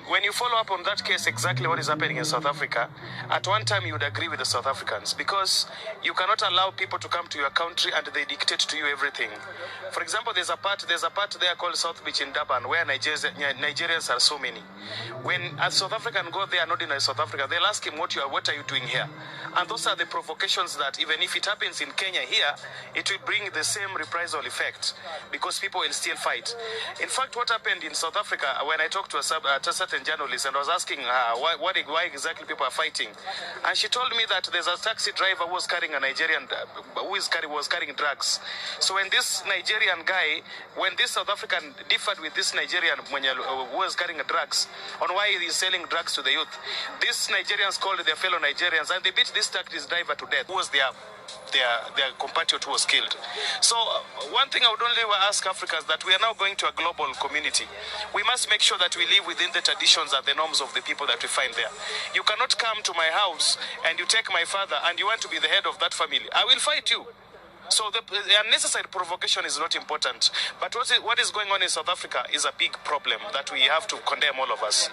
When you follow up on that case, exactly what is happening in South Africa, at one time you would agree with the South Africans because you cannot allow people to come to your country and they dictate to you everything. For example, there's a part there called South Beach in Durban where Nigerians are so many. When a South African go there, not in South Africa, they'll ask him, what are you doing here? And those are the provocations that even if it happens in Kenya here, it will bring the same reprisal effect because people will still fight. In fact, what happened in South Africa, when I talked to a certain journalist and I was asking her why exactly people are fighting, and she told me that there's a taxi driver who was carrying a Nigerian, was carrying drugs. So when this Nigerian guy, when this South African differed with this Nigerian who was carrying drugs on why he's selling drugs to the youth, these Nigerians called their fellow Nigerians and they beat this taxi driver to death. Who was their compatriot who was killed. So one thing I would only ask Africans that we are now going to a global community. We must make sure that we live within the traditions and the norms of the people that we find there. You cannot come to my house and you take my father and you want to be the head of that family. I will fight you. So the unnecessary provocation is not important. But what is going on in South Africa is a big problem that we have to condemn, all of us.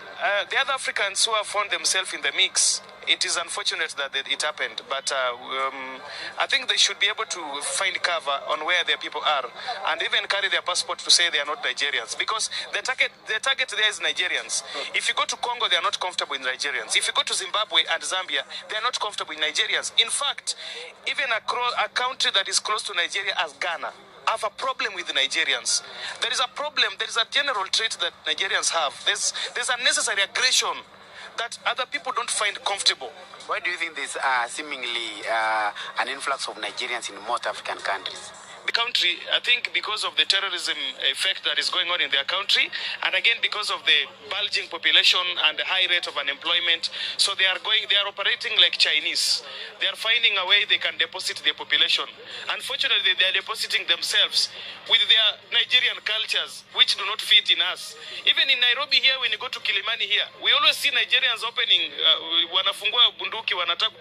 The other Africans who have found themselves in the mix, it is unfortunate that it happened, but I think they should be able to find cover on where their people are and even carry their passport to say they are not Nigerians, because the target there is Nigerians. If you go to Congo, they are not comfortable with Nigerians. If you go to Zimbabwe and Zambia, they are not comfortable with Nigerians. In fact, even a country that is close to Nigeria as Ghana have a problem with the Nigerians. There is a problem, there is a general trait that Nigerians have. There's unnecessary aggression that other people don't find comfortable. Why do you think there's seemingly an influx of Nigerians in most African countries? The country, I think because of the terrorism effect that is going on in their country, and again because of the bulging population and the high rate of unemployment, so they are operating like Chinese. They are finding a way they can deposit their population. Unfortunately, they are depositing themselves with their Nigerian cultures, which do not fit in us. Even in Nairobi here, when you go to Kilimani here, we always see Nigerians opening, wanafungua bunduki, wanataka